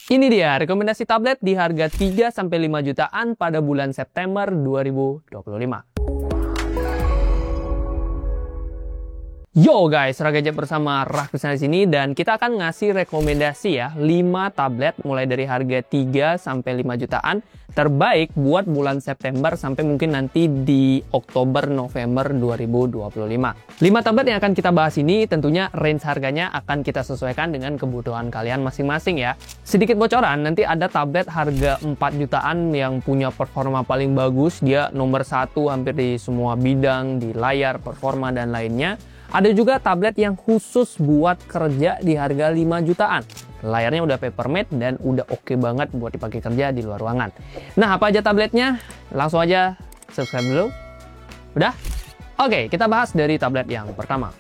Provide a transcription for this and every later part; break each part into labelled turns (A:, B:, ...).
A: Ini dia rekomendasi tablet di harga 3-5 jutaan pada bulan September 2025. Yo guys, Ragadget bersama Rahkusna di sini, dan kita akan ngasih rekomendasi ya 5 tablet mulai dari harga 3-5 jutaan terbaik buat bulan September sampai mungkin nanti di Oktober November 2025. 5 tablet yang akan kita bahas ini tentunya range harganya akan kita sesuaikan dengan kebutuhan kalian masing-masing ya. Sedikit bocoran, nanti ada tablet harga 4 jutaan yang punya performa paling bagus, dia nomor 1 hampir di semua bidang, di layar, performa dan lainnya. Ada juga tablet yang khusus buat kerja di harga 5 jutaan. Layarnya udah paper matte dan udah oke banget buat dipakai kerja di luar ruangan. Nah, apa aja tabletnya? Langsung aja subscribe dulu. Udah? Oke, kita bahas dari tablet yang pertama.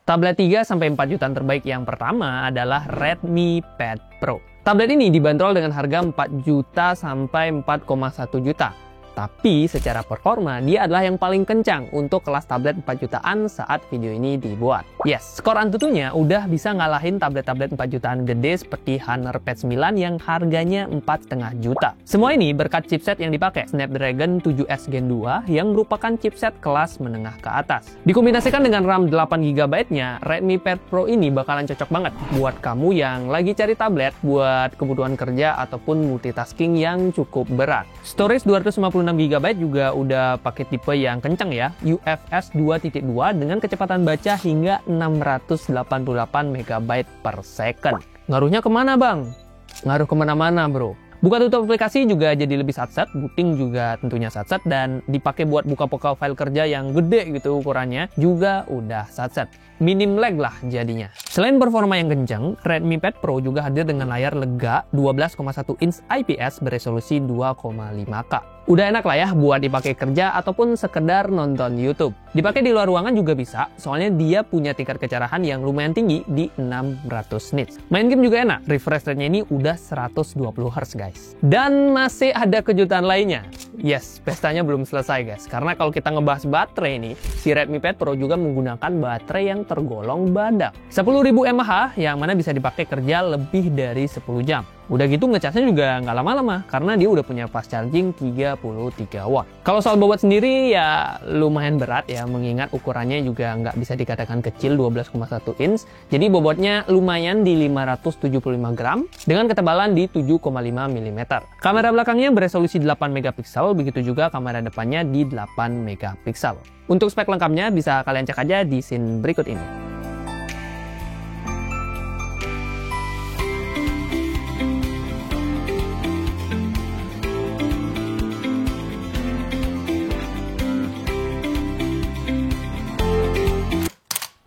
A: Tablet 3-4 jutaan terbaik yang pertama adalah Redmi Pad Pro. Tablet ini dibanderol dengan harga 4 juta sampai 4,1 juta. Tapi secara performa, dia adalah yang paling kencang untuk kelas tablet 4 jutaan saat video ini dibuat. Yes, skor Antutunya udah bisa ngalahin tablet-tablet 4 jutaan gede seperti Honor Pad 9 yang harganya 4,5 juta. Semua ini berkat chipset yang dipakai, Snapdragon 7S Gen 2 yang merupakan chipset kelas menengah ke atas. Dikombinasikan dengan RAM 8GB-nya, Redmi Pad Pro ini bakalan cocok banget buat kamu yang lagi cari tablet buat kebutuhan kerja ataupun multitasking yang cukup berat. Storage 256GB juga udah pakai tipe yang kencang ya, UFS 2.2 dengan kecepatan baca hingga 688 MB per second. Ngaruhnya kemana bang? Ngaruh kemana-mana bro. Buka tutup aplikasi juga jadi lebih satset, booting juga tentunya satset, dan dipakai buat buka-buka file kerja yang gede gitu ukurannya juga udah satset. Minim lag lah jadinya. Selain performa yang kencang, Redmi Pad Pro juga hadir dengan layar lega 12,1 inch IPS beresolusi 2,5K. Udah enak lah ya buat dipakai kerja ataupun sekedar nonton YouTube. Dipakai di luar ruangan juga bisa, soalnya dia punya tingkat kecerahan yang lumayan tinggi di 600 nits. Main game juga enak, refresh rate-nya ini udah 120Hz guys. Dan masih ada kejutan lainnya. Yes, pestanya belum selesai guys, karena kalau kita ngebahas baterai ini, si Redmi Pad Pro juga menggunakan baterai yang tergolong badak. 10.000 mAh yang mana bisa dipakai kerja lebih dari 10 jam. Udah gitu ngecasnya juga nggak lama-lama karena dia udah punya fast charging 33 watt. Kalau soal bobot sendiri ya lumayan berat ya, mengingat ukurannya juga nggak bisa dikatakan kecil, 12,1 inch. Jadi bobotnya lumayan di 575 gram dengan ketebalan di 7,5 mm. Kamera belakangnya beresolusi 8 MP, begitu juga kamera depannya di 8 MP. Untuk spek lengkapnya bisa kalian cek aja di scene berikut ini.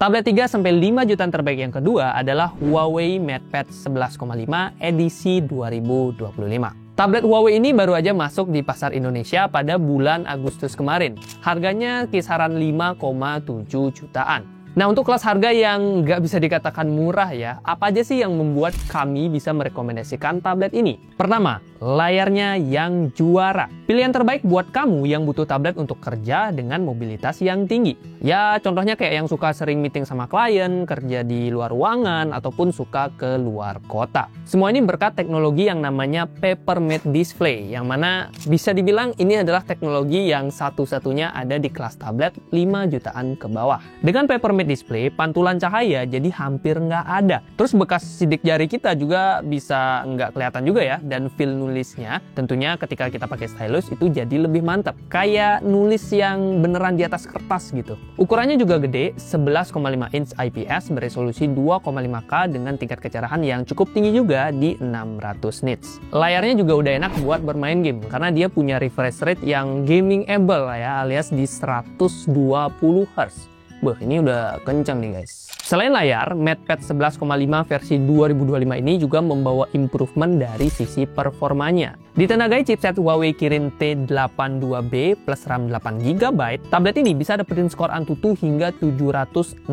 A: Tablet 3-5 jutaan terbaik yang kedua adalah Huawei MatePad 11,5 edisi 2025. Tablet Huawei ini baru aja masuk di pasar Indonesia pada bulan Agustus kemarin. Harganya kisaran 5,7 jutaan. Nah, untuk kelas harga yang nggak bisa dikatakan murah ya, apa aja sih yang membuat kami bisa merekomendasikan tablet ini? Pertama, layarnya yang juara. Pilihan terbaik buat kamu yang butuh tablet untuk kerja dengan mobilitas yang tinggi. Ya, contohnya kayak yang suka sering meeting sama klien, kerja di luar ruangan, ataupun suka ke luar kota. Semua ini berkat teknologi yang namanya paper matte display, yang mana bisa dibilang ini adalah teknologi yang satu-satunya ada di kelas tablet 5 jutaan ke bawah. Dengan paper matte display, pantulan cahaya jadi hampir nggak ada. Terus bekas sidik jari kita juga bisa nggak kelihatan juga ya, dan feel nulisnya tentunya ketika kita pakai stylus itu jadi lebih mantap, kayak nulis yang beneran di atas kertas gitu. Ukurannya juga gede, 11,5 inch IPS beresolusi 2,5K dengan tingkat kecerahan yang cukup tinggi juga di 600 nits. Layarnya juga udah enak buat bermain game karena dia punya refresh rate yang gaming-able ya, alias di 120Hz. Wah, ini udah kencang nih guys. Selain layar, MatePad 11,5 versi 2025 ini juga membawa improvement dari sisi performanya. Ditenagai chipset Huawei Kirin T82B plus RAM 8GB, tablet ini bisa dapetin skor Antutu hingga 763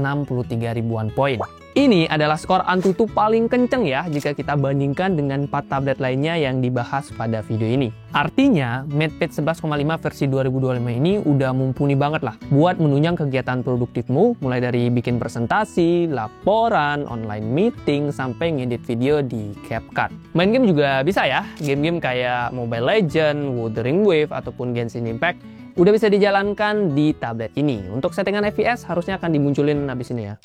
A: ribuan poin. Ini adalah skor Antutu paling kenceng ya jika kita bandingkan dengan 4 tablet lainnya yang dibahas pada video ini. Artinya, MatePad 11,5 versi 2025 ini udah mumpuni banget lah buat menunjang kegiatan produktifmu, mulai dari bikin presentasi, laporan, online meeting, sampai ngedit video di CapCut. Main game juga bisa ya, game-game kayak Mobile Legends, Wuthering Waves, ataupun Genshin Impact udah bisa dijalankan di tablet ini. Untuk settingan FPS harusnya akan dimunculin habis ini ya.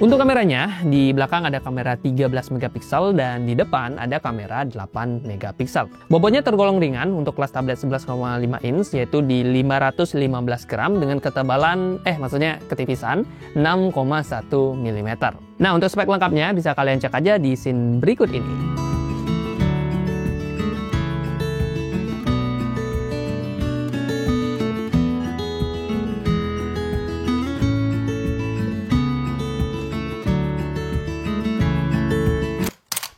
A: Untuk kameranya, di belakang ada kamera 13 megapiksel dan di depan ada kamera 8 megapiksel. Bobotnya tergolong ringan untuk kelas tablet 11,5 inch, yaitu di 515 gram dengan ketebalan, ketipisan 6,1 mm. Nah, untuk spek lengkapnya bisa kalian cek aja di scene berikut ini.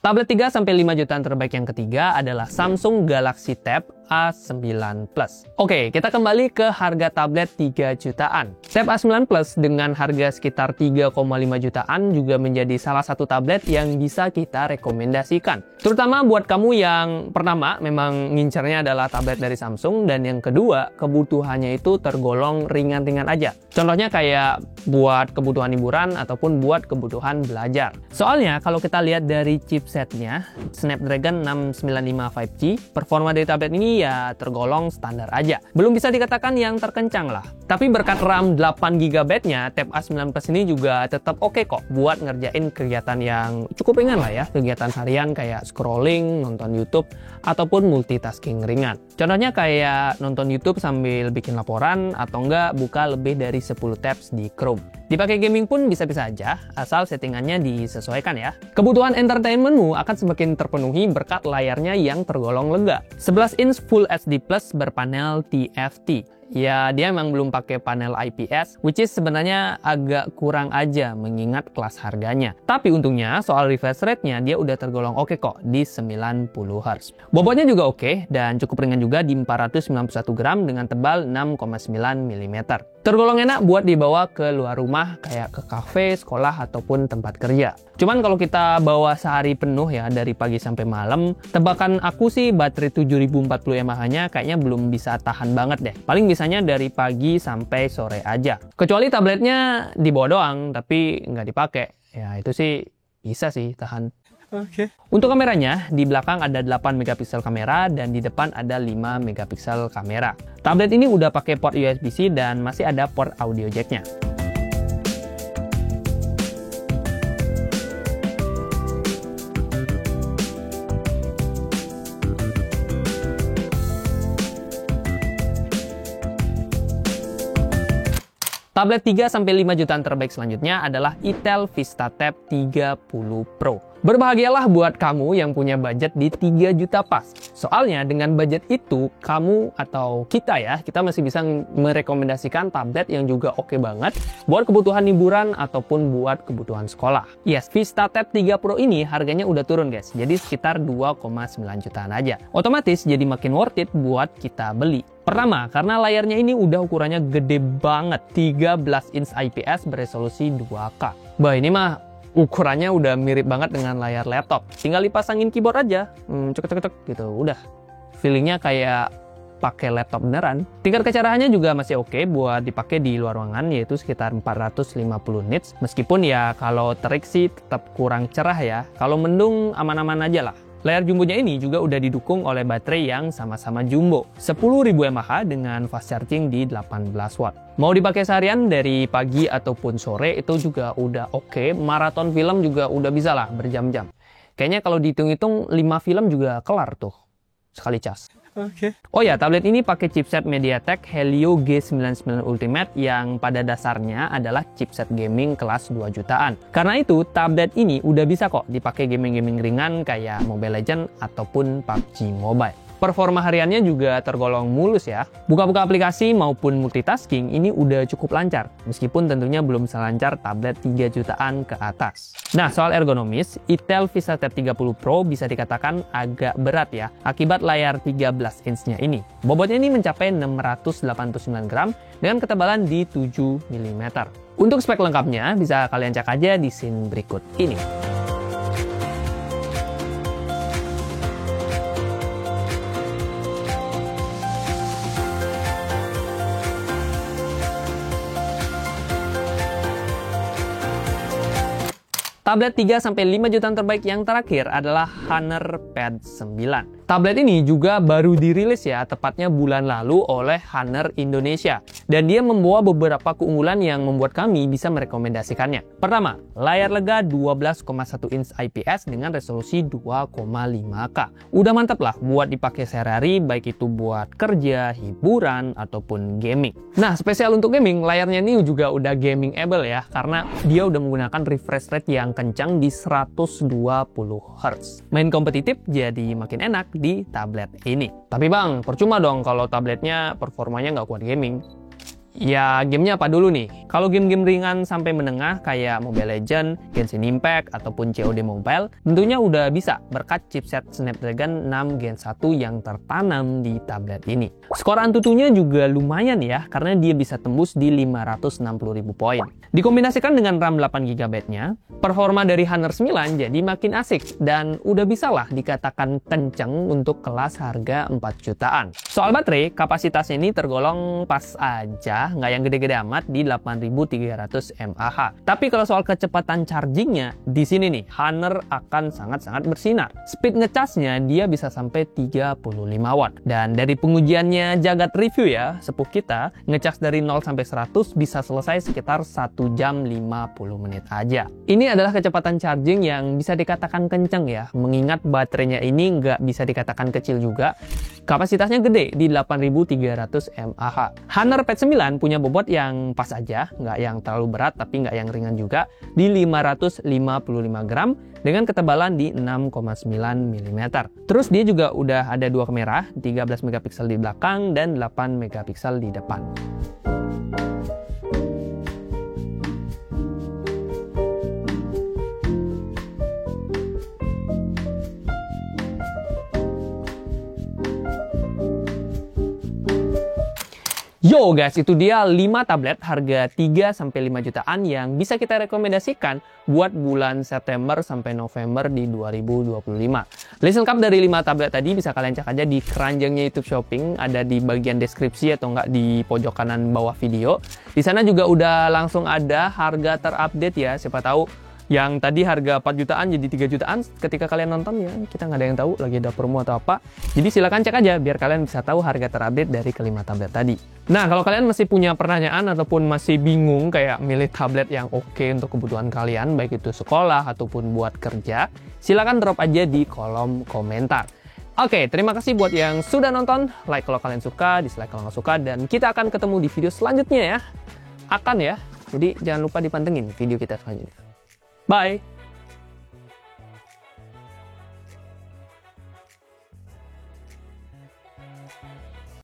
A: Tablet 3-5 jutaan terbaik yang ketiga adalah Samsung Galaxy Tab A9 Plus. Oke, kita kembali ke harga tablet 3 jutaan. Tab A9 Plus dengan harga sekitar 3,5 jutaan juga menjadi salah satu tablet yang bisa kita rekomendasikan. Terutama buat kamu yang pertama memang ngincernya adalah tablet dari Samsung, dan yang kedua kebutuhannya itu tergolong ringan-ringan aja. Contohnya kayak buat kebutuhan hiburan ataupun buat kebutuhan belajar. Soalnya kalau kita lihat dari chipsetnya, Snapdragon 695 5G, performa dari tablet ini ya tergolong standar aja. Belum bisa dikatakan yang terkencang lah. Tapi berkat RAM 8GB-nya, Tab A9 Plus ini juga tetap oke kok buat ngerjain kegiatan yang cukup ringan lah ya. Kegiatan harian kayak scrolling, nonton YouTube, ataupun multitasking ringan. Contohnya kayak nonton YouTube sambil bikin laporan, atau enggak buka lebih dari 10 tabs di Chrome. Dipakai gaming pun bisa-bisa aja, asal settingannya disesuaikan ya. Kebutuhan entertainmentmu akan semakin terpenuhi berkat layarnya yang tergolong lega. 11 inch Full HD Plus berpanel TFT. Ya, dia memang belum pakai panel IPS, which is sebenarnya agak kurang aja mengingat kelas harganya. Tapi untungnya soal refresh rate-nya dia udah tergolong oke kok di 90 Hz. Bobotnya juga oke dan cukup ringan juga di 491 gram dengan tebal 6,9 mm. Tergolong enak buat dibawa ke luar rumah kayak ke kafe, sekolah, ataupun tempat kerja. Cuman kalau kita bawa sehari penuh ya dari pagi sampai malam, tebakan aku sih baterai 7040 mAh-nya kayaknya belum bisa tahan banget deh. Paling bisanya dari pagi sampai sore aja. Kecuali tabletnya dibawa doang tapi nggak dipakai. Ya itu sih bisa sih tahan. Oke. Untuk kameranya, di belakang ada 8 megapiksel kamera dan di depan ada 5 megapiksel kamera. Tablet ini udah pakai port USB-C dan masih ada port audio jack-nya. Tablet 3-5 jutaan terbaik selanjutnya adalah Itel Vista Tab 30 Pro. Berbahagialah buat kamu yang punya budget di 3 juta pas. Soalnya dengan budget itu, kamu atau kita masih bisa merekomendasikan tablet yang juga oke banget buat kebutuhan hiburan ataupun buat kebutuhan sekolah. Yes, Vista Tab 3 Pro ini harganya udah turun guys, jadi sekitar 2,9 jutaan aja. Otomatis jadi makin worth it buat kita beli. Pertama, karena layarnya ini udah ukurannya gede banget, 13 inch IPS beresolusi 2K. Bah, ini mah ukurannya udah mirip banget dengan layar laptop. Tinggal dipasangin keyboard aja, cek gitu, udah. Feelingnya kayak pakai laptop beneran. Tingkat kecerahannya juga masih oke buat dipakai di luar ruangan, yaitu sekitar 450 nits. Meskipun ya kalau terik sih tetap kurang cerah ya. Kalau mendung aman-aman aja lah. Layar jumbonya ini juga udah didukung oleh baterai yang sama-sama jumbo, 10.000 mAh dengan fast charging di 18 watt. Mau dipakai seharian dari pagi ataupun sore itu juga udah oke. Maraton film juga udah bisa lah berjam-jam. Kayaknya kalau dihitung-hitung 5 film juga kelar tuh sekali cas. Oke. Oh ya, tablet ini pakai chipset MediaTek Helio G99 Ultimate yang pada dasarnya adalah chipset gaming kelas 2 jutaan. Karena itu, tablet ini udah bisa kok dipakai gaming-gaming ringan kayak Mobile Legends ataupun PUBG Mobile. Performa hariannya juga tergolong mulus ya. Buka-buka aplikasi maupun multitasking ini udah cukup lancar, meskipun tentunya belum selancar tablet 3 jutaan ke atas. Nah, soal ergonomis, Itel Vista Tab 30 Pro bisa dikatakan agak berat ya, akibat layar 13 inch-nya ini. Bobotnya ini mencapai 689 gram dengan ketebalan di 7 mm. Untuk spek lengkapnya bisa kalian cek aja di scene berikut ini. Tablet 3-5 jutaan terbaik yang terakhir adalah Honor Pad 9. Tablet ini juga baru dirilis ya, tepatnya bulan lalu oleh Honor Indonesia. Dan dia membawa beberapa keunggulan yang membuat kami bisa merekomendasikannya. Pertama, layar lega 12,1 inch IPS dengan resolusi 2,5K. Udah mantap lah buat dipakai sehari-hari, baik itu buat kerja, hiburan, ataupun gaming. Nah, spesial untuk gaming, layarnya ini juga udah gaming-able ya, karena dia udah menggunakan refresh rate yang kencang di 120Hz. Main kompetitif jadi makin enak di tablet ini. Tapi bang, percuma dong kalau tabletnya performanya nggak kuat gaming. Ya, gamenya apa dulu nih? Kalau game-game ringan sampai menengah kayak Mobile Legends, Genshin Impact, ataupun COD Mobile, tentunya udah bisa berkat chipset Snapdragon 6 Gen 1 yang tertanam di tablet ini. Skor Antutunya juga lumayan ya, karena dia bisa tembus di 560.000 poin. Dikombinasikan dengan RAM 8GB-nya, performa dari Honor 9 jadi makin asik, dan udah bisa lah dikatakan kenceng untuk kelas harga 4 jutaan. Soal baterai, kapasitasnya ini tergolong pas aja, nggak yang gede-gede amat di 8300 mAh. Tapi kalau soal kecepatan chargingnya, di sini nih Honor akan sangat-sangat bersinar. Speed ngecasnya dia bisa sampai 35 watt. Dan dari pengujiannya Jagat Review ya, sepuh kita, ngecas dari 0 sampai 100 bisa selesai sekitar 1 jam 50 menit aja. Ini adalah kecepatan charging yang bisa dikatakan kenceng ya, mengingat baterainya ini nggak bisa dikatakan kecil juga. Kapasitasnya gede di 8300 mAh. Honor Pad 9 punya bobot yang pas aja, nggak yang terlalu berat tapi nggak yang ringan juga, di 555 gram dengan ketebalan di 6,9 mm. Terus dia juga udah ada dua kamera, 13 megapiksel di belakang dan 8 megapiksel di depan. Yo guys, itu dia 5 tablet harga 3-5 jutaan yang bisa kita rekomendasikan buat bulan September sampai November di 2025. List lengkap dari 5 tablet tadi bisa kalian cek aja di keranjangnya YouTube Shopping, ada di bagian deskripsi atau enggak di pojok kanan bawah video. Di sana juga udah langsung ada harga terupdate ya, siapa tahu yang tadi harga 4 jutaan jadi 3 jutaan ketika kalian nonton ya, kita nggak ada yang tahu lagi ada promo atau apa. Jadi silakan cek aja biar kalian bisa tahu harga terupdate dari kelima tablet tadi. Nah, kalau kalian masih punya pertanyaan ataupun masih bingung kayak milih tablet yang oke untuk kebutuhan kalian, baik itu sekolah ataupun buat kerja, silakan drop aja di kolom komentar. Oke, terima kasih buat yang sudah nonton. Like kalau kalian suka, dislike kalau nggak suka, dan kita akan ketemu di video selanjutnya ya. Akan ya. Jadi jangan lupa dipantengin video kita selanjutnya. Bye!